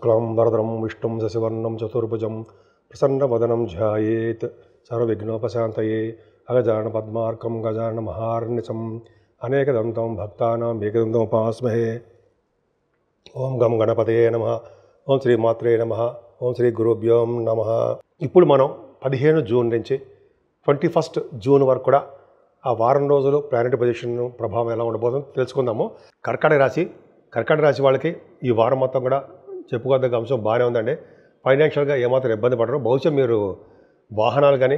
శుక్లాం వరదరం విష్ణుం శశివర్ణం చతుర్భుజం ప్రసన్నవదనం ధ్యాయేత్ సర్వవిఘ్నోపశాంతయే అగజానన పద్మార్కం గజానన మహార్నిశం అనేకదంతం భక్తానాం ఏకదంతం ఉపాస్మహే. ఓం గం గణపతయే నమః. ఓం శ్రీ మాత్రే నమః. ఓం శ్రీ గురుభ్యో నమః. ఇప్పుడు మనం 15 జూన్ నుంచి 21 జూన్ వరకు కూడా ఆ వారం రోజులు ప్లానెట్ పొజిషన్ ప్రభావం ఎలా ఉండబోతుందో తెలుసుకుందాము. కర్కాటక రాశి వాళ్ళకి ఈ వారం మొత్తం కూడా చెప్పుకోదగ్గ అంశం బాగానే ఉందండి. ఫైనాన్షియల్గా ఏమాత్రం ఇబ్బంది పడరు. బహుశా మీరు వాహనాలు కానీ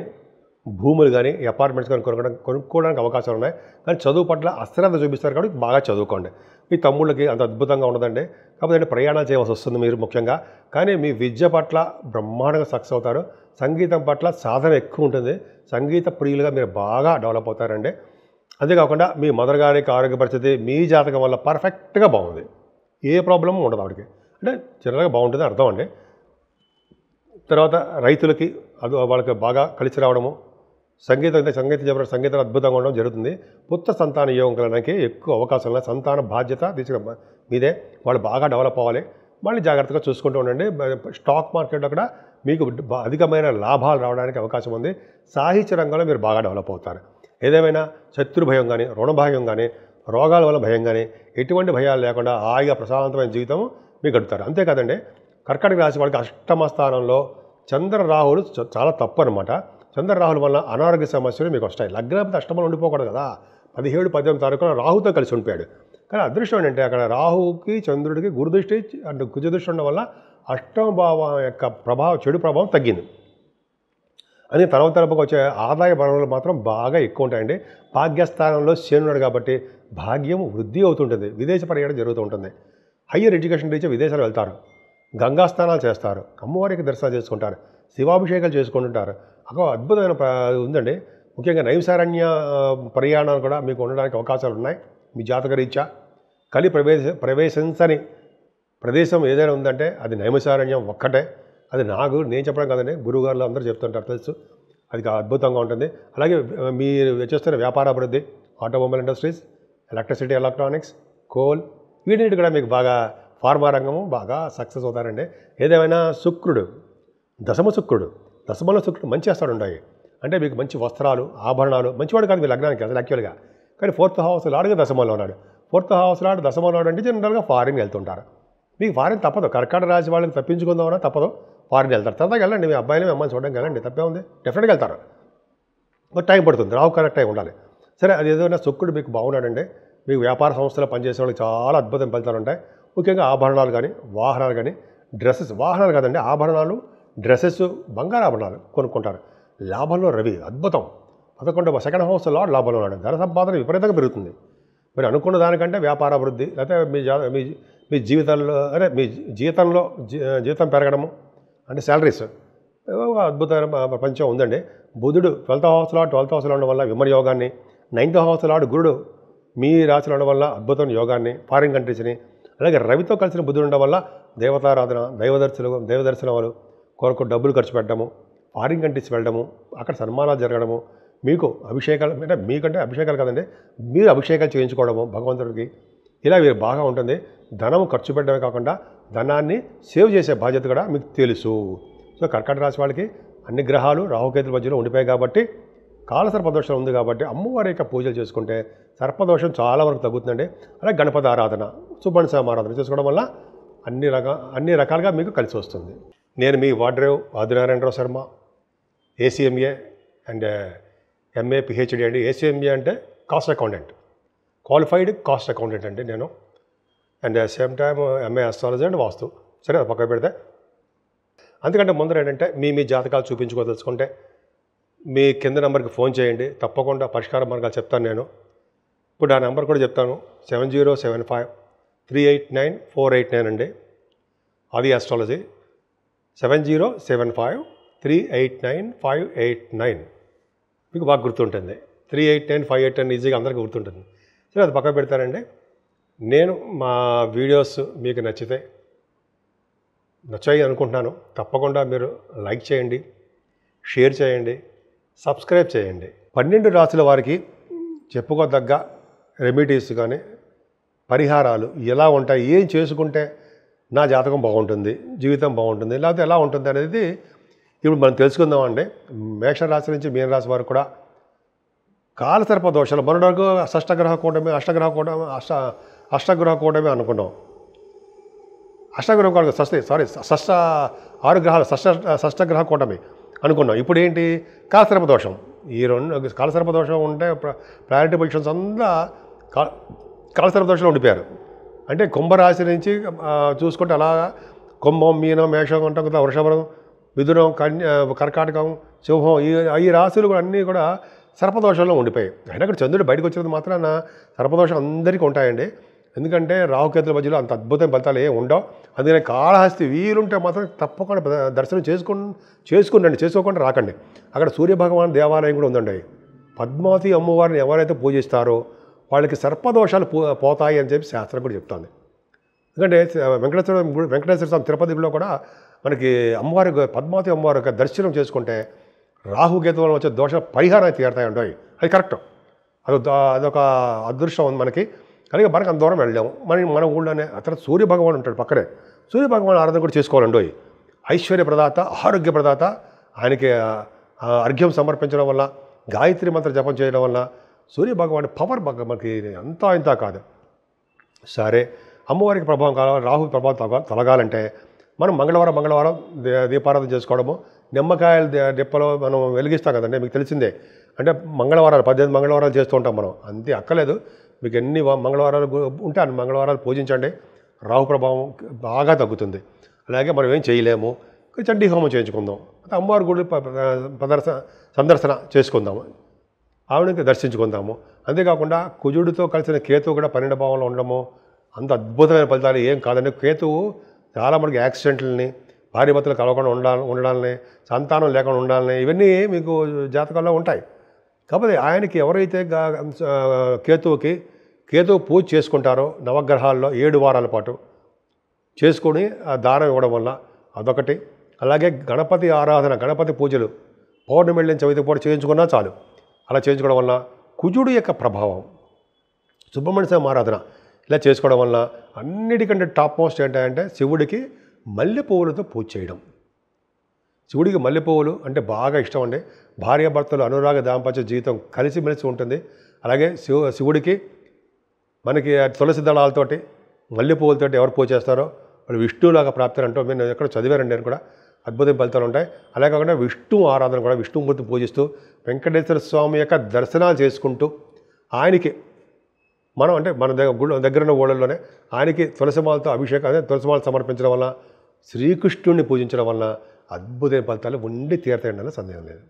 భూములు కానీ అపార్ట్మెంట్స్ కానీ కొనుక్కోవడానికి అవకాశాలు ఉన్నాయి. కానీ చదువు పట్ల అశ్రద్ధ చూపిస్తారు కాబట్టి బాగా చదువుకోండి. మీ తమ్ముళ్ళకి అంత అద్భుతంగా ఉండదండి. కాకపోతే ప్రయాణాలు చేయవలసి వస్తుంది మీరు ముఖ్యంగా. కానీ మీ విద్య పట్ల బ్రహ్మాండంగా సక్సెస్ అవుతారు. సంగీతం పట్ల సాధన ఎక్కువ ఉంటుంది. సంగీత ప్రియులుగా మీరు బాగా డెవలప్ అవుతారండి. అంతేకాకుండా మీ మదర్ గారికి ఆరోగ్య పరిస్థితి మీ జాతకం వల్ల పర్ఫెక్ట్గా బాగుంది. ఏ ప్రాబ్లము ఉండదు ఆవిడకి. అంటే జనరల్గా బాగుంటుంది అర్థం అండి. తర్వాత రైతులకి అది వాళ్ళకి బాగా కలిసి రావడము, సంగీతం అద్భుతంగా ఉండడం జరుగుతుంది. పుత్ర సంతాన యోగం కలడానికి ఎక్కువ అవకాశం లేదు. సంతాన బాధ్యత మీదే. వాళ్ళు బాగా డెవలప్ అవ్వాలి. మళ్ళీ జాగ్రత్తగా చూసుకుంటూ ఉండండి. స్టాక్ మార్కెట్లో కూడా మీకు అధికమైన లాభాలు రావడానికి అవకాశం ఉంది. సాహిత్య రంగంలో మీరు బాగా డెవలప్ అవుతారు. ఏదేమైనా శత్రు భయం కానీ, రుణ భయం కానీ, రోగాల వల్ల భయం కానీ, ఎటువంటి భయాలు లేకుండా హాయిగా ప్రశాంతమైన జీవితం మీకు గడుపుతారు. అంతేకాదండి, కర్కాటక రాశి వాళ్ళకి అష్టమ స్థానంలో చంద్ర రాహులు చాలా తప్పు అనమాట. చంద్ర రాహుల వల్ల అనారోగ్య సమస్యలు మీకు వస్తాయి. లగ్నాపతి అష్టమంలో ఉండిపోకూడదు కదా. 17, 18 తారీఖున రాహుతో కలిసి ఉండిపోయాడు. కానీ అదృష్టం ఏంటంటే అక్కడ రాహుకి చంద్రుడికి గురుదృష్టి అంటే కుజదృష్టి ఉండడం వల్ల అష్టమ భావం యొక్క చెడు ప్రభావం తగ్గింది. అని తరపుకు వచ్చే ఆదాయ వనరులు మాత్రం బాగా ఎక్కువ ఉంటాయండి. భాగ్యస్థానంలో శని ఉన్నాడు కాబట్టి భాగ్యం వృద్ధి అవుతుంటుంది. విదేశ పర్యటన జరుగుతూ ఉంటుంది. హయ్యర్ ఎడ్యుకేషన్ రీత్యా విదేశాలు వెళ్తారు. గంగా స్నానాలు చేస్తారు. అమ్మవారికి దర్శనాలు చేసుకుంటారు. శివాభిషేకాలు చేసుకుంటుంటారు. అక్కడ అద్భుతమైన ఉందండి. ముఖ్యంగా నైమిసారణ్య ప్రయాణాలు కూడా మీకు ఉండడానికి అవకాశాలు ఉన్నాయి. మీ జాతక రీత్యా కలి ప్రవేశించని ప్రదేశం ఏదైనా ఉందంటే అది నైమిసారణ్యం ఒక్కటే. అది నేను చెప్పడం కాదండి, గురువుగారులు అందరూ చెప్తుంటారు, తెలుసు. అది అద్భుతంగా ఉంటుంది. అలాగే మీరు చేస్తున్న వ్యాపార అభివృద్ధి, automobile industries, electricity, electronics, coal, వీటిని కూడా మీకు బాగా ఫార్మా రంగము బాగా సక్సెస్ అవుతారండి. ఏదేమైనా దశమంలో శుక్రుడు మంచి చేస్తాడు ఉంటాయి. అంటే మీకు మంచి వస్త్రాలు, ఆభరణాలు, మంచివాడు కాదు మీ లగ్నానికి అసలు యాక్చువల్గా. కానీ 4th హౌస్ లాడుగా దశమంలో ఉన్నాడు. 4th హౌస్ లాడు దశమంలో అంటే జనరల్గా ఫారిన్ వెళ్తుంటారు. మీకు ఫారిన్ తప్పదు. కర్కాటక రాశి వాళ్ళకి తప్పించుకుందామన్నా తప్పదు, ఫారిన్ వెళ్తారు. తర్వాత వెళ్ళండి, మీ అబ్బాయిని మీ అమ్మాయిని చూడడానికి వెళ్ళండి, తప్పే ఉంది. డెఫినెట్గా వెళ్తారు. ఒక టైం పడుతుంది. రావు కరెక్ట్ అయి ఉండాలి. సరే, అది ఏదైనా శుక్రుడు మీకు బాగున్నాడండి. మీకు వ్యాపార సంస్థలో పనిచేసే వాళ్ళకి చాలా అద్భుతం ఫలితాలు ఉంటాయి. ముఖ్యంగా ఆభరణాలు కానీ, వాహనాలు కానీ, డ్రెస్సెస్, వాహనాలు కాదండి, ఆభరణాలు, డ్రెస్సెస్, బంగారు ఆభరణాలు కొనుక్కుంటారు. లాభంలో రవి అద్భుతం. 11వ సెకండ్ హౌస్ లార్డ్ లాభంలో ఉన్నాడు. ధన సంపాదన విపరీతంగా పెరుగుతుంది. మీరు అనుకున్న దానికంటే వ్యాపార అభివృద్ధి, లేకపోతే మీ జీవితంలో జీతం పెరగడము అంటే శాలరీస్ అద్భుతమైన ప్రపంచం ఉందండి. బుధుడు 12వ హౌస్లో ఉండడం వల్ల విమర్యోగాన్ని, 9th హౌస్ లార్డ్ గురుడు మీ రాశిలో ఉండడం వల్ల అద్భుతమైన యోగాన్ని, ఫారిన్ కంట్రీస్ని, అలాగే రవితో కలిసిన బుధుడు ఉండడం వల్ల దేవతారాధన, దైవదర్శనాలు కొరకు డబ్బులు ఖర్చు పెట్టడము, ఫారిన్ కంట్రీస్ వెళ్ళడము, అక్కడ సన్మానాలు జరగడము, మీకు అభిషేకాలు, అంటే మీకంటే అభిషేకాలు కాదండి, మీరు అభిషేకాలు చేయించుకోవడము భగవంతుడికి, ఇలా మీరు బాగా ఉంటుంది. ధనం ఖర్చు పెట్టడమే కాకుండా ధనాన్ని సేవ్ చేసే బాధ్యత కూడా మీకు తెలుసు. సో కర్కాటక రాశి వాళ్ళకి అన్ని గ్రహాలు రాహుకేతుల మధ్యలో ఉండిపోయాయి కాబట్టి, కాలసర్పదోషం ఉంది కాబట్టి అమ్మవారి యొక్క పూజలు చేసుకుంటే సర్పదోషం చాలా వరకు తగ్గుతుందండి. అలాగే గణపతి ఆరాధన, సుబ్రహ్మణ్య ఆరాధన చేసుకోవడం వల్ల అన్ని రకాలుగా మీకు కలిసి వస్తుంది. నేను మీ Vadrev Adinarayanarao Sharma, ACMA and MA PhD అండి. ACMA అంటే cost accountant, qualified cost accountant అండి నేను. And same time MA astrology and vastu. సరే, అది పక్కన పెడితే, అందుకంటే ముందర ఏంటంటే మీ జాతకాలు చూపించుకోదలుచుకుంటే మీ కింద నెంబర్కి ఫోన్ చేయండి. తప్పకుండా పరిష్కార మార్గాలు చెప్తాను నేను. ఇప్పుడు ఆ నెంబర్ కూడా చెప్తాను, 7075389489 అండి. అది ఆస్ట్రాలజీ. 7075389589 మీకు బాగా గుర్తుంటుంది. 389589 ఈజీగా అందరికీ గుర్తుంటుంది. సరే, అది పక్కన పెడతానండి. నేను మా వీడియోస్ మీకు నచ్చాయి అనుకుంటున్నాను. తప్పకుండా మీరు లైక్ చేయండి, షేర్ చేయండి, సబ్స్క్రైబ్ చేయండి. 12 రాశుల వారికి చెప్పుకోదగ్గ రెమెడీస్ కానీ పరిహారాలు ఎలా ఉంటాయి, ఏం చేసుకుంటే నా జాతకం బాగుంటుంది, జీవితం బాగుంటుంది, లేకపోతే ఎలా ఉంటుంది అనేది ఇప్పుడు మనం తెలుసుకుందామండి. మేషరాశి నుంచి మీనరాశి వరకు కూడా కాలసర్ప దోషాలు మొన్నటి వరకు అష్టగ్రహ కూటమి అనుకున్నాం. అష్టగ్రహ కూటమి ఆరు గ్రహాలు షష్టగ్రహ కూటమి అనుకున్నాం. ఇప్పుడు ఏంటి? కాలసర్ప దోషం. ఈ రెండు కాలసర్ప దోషం ఉంటే ప్రయారిటీ పొజిషన్స్ అంతా కాలసర్ప దోషంలో ఉండిపోయారు. అంటే కుంభరాశి నుంచి చూసుకుంటే అలాగా కుంభం, మీనం, మేషం అంటాం కదా, వృషభం, మిథునం, కర్కాటకం, సింహం, ఈ రాశులు కూడా అన్నీ కూడా సర్పదోషంలో ఉండిపోయాయి. అయినా అక్కడ చంద్రుడు బయటకు వచ్చినందు మాత్రాన సర్పదోషం అందరికీ ఉంటాయండి. ఎందుకంటే రాహుకేతుల మధ్యలో అంత అద్భుతమైన ఫలితాలు ఏమి ఉండవు. అందుకని కాళహస్తి వీలుంటే మాత్రం తప్పకుండా దర్శనం చేసుకునండి, చేసుకోకుండా రాకండి. అక్కడ సూర్యభగవాన్ దేవాలయం కూడా ఉందండి. పద్మావతి అమ్మవారిని ఎవరైతే పూజిస్తారో వాళ్ళకి సర్పదోషాలు పోతాయి అని చెప్పి శాస్త్రం కూడా చెప్తుంది. ఎందుకంటే వెంకటేశ్వర స్వామి తిరుపతిలో కూడా మనకి అమ్మవారి పద్మావతి అమ్మవారి యొక్క దర్శనం చేసుకుంటే రాహుకేతువుల వచ్చే దోష పరిహారం తీరుతాయి ఉంటాయి. అది కరెక్ట్. అదొక అదృష్టం ఉంది మనకి. అలాగే మనకు అంత దూరం వెళ్ళాము. మన ఊళ్ళోనే అతను సూర్యభగవాన్ ఉంటాడు పక్కనే. సూర్యభగవాన్ ఆరాధన కూడా చేసుకోవాలండి. ఐశ్వర్య ప్రదాత, ఆరోగ్య ప్రదాత. ఆయనకి అర్ఘ్యం సమర్పించడం వల్ల, గాయత్రి మంత్ర జపం చేయడం వల్ల సూర్యభగవాన్ పవర్ మనకి అంతా ఇంత కాదు. సరే, అమ్మవారికి ప్రభావం కావాలి, రాహు ప్రభావం తొలగాలంటే మనం మంగళవారం దీపారాధన చేసుకోవడము, నిమ్మకాయల డిప్పలో మనం వెలిగిస్తాం కదండి, మీకు తెలిసిందే. అంటే 18 మంగళవారాలు చేస్తూ ఉంటాం మనం. అంతే అక్కలేదు. మీకు ఎన్ని మంగళవారాలు ఉంటే అన్ని మంగళవారాలు పూజించండి. రాహు ప్రభావం బాగా తగ్గుతుంది. అలాగే మనం ఏం చేయలేము, చండీ హోమం చేయించుకుందాం, అమ్మవారి గుడి సందర్శన చేసుకుందాము, ఆవిడకి దర్శించుకుందాము. అంతేకాకుండా కుజుడితో కలిసిన కేతువు కూడా 12 భావంలో ఉండడము అంత అద్భుతమైన ఫలితాలు ఏం కాదండి. కేతువు చాలా మనకి యాక్సిడెంట్లని, భార్యాభర్తలు కలవకుండా ఉండడాలని, సంతానం లేకుండా ఉండాలని, ఇవన్నీ మీకు జాతకాల్లో ఉంటాయి. కాకపోతే ఆయనకి ఎవరైతే కేతువు పూజ చేసుకుంటారో నవగ్రహాల్లో 7 వారాల పాటు చేసుకొని దానం ఇవ్వడం వల్ల అదొకటి. అలాగే గణపతి ఆరాధన, గణపతి పూజలు పౌర్ణమి వెళ్ళిన చవితి పూట చేయించుకున్నా చాలు. అలా చేయించుకోవడం వల్ల కుజుడు యొక్క ప్రభావం, సుబ్రహ్మణ్య స్వామి ఆరాధన ఇలా చేసుకోవడం వల్ల అన్నిటికంటే టాప్ మోస్ట్ ఏంటంటే శివుడికి మల్లెపువ్వులతో పూజ చేయడం. శివుడికి మల్లెపువ్వులు అంటే బాగా ఇష్టం అండి. భార్యాభర్తలు అనురాగ దాంపత్య జీవితం కలిసిమెలిసి ఉంటుంది. అలాగే శివుడికి మనకి తులసి దళాలతోటి మల్లెపువ్వులతోటి ఎవరు పూజ చేస్తారో వాళ్ళు విష్ణువులాగా ప్రాప్తి అంటూ నేను ఎక్కడ చదివారండి. నేను కూడా అద్భుతమైన ఫలితాలు ఉంటాయి. అలాగే కాకుండా విష్ణు ఆరాధన కూడా విష్ణుమూర్తిని పూజిస్తూ వెంకటేశ్వర స్వామి యొక్క దర్శనాలు చేసుకుంటూ ఆయనకి మనం అంటే మన దగ్గరున్న ఊళ్ళల్లోనే ఆయనకి తులసిమాలతో అభిషేకం, అదే తులసిమాల సమర్పించడం వల్ల, శ్రీకృష్ణుడిని పూజించడం వల్ల అద్భుతమైన ఫలితాలు ఉండి తీరతాయండి అన్న సందేహం లేదు.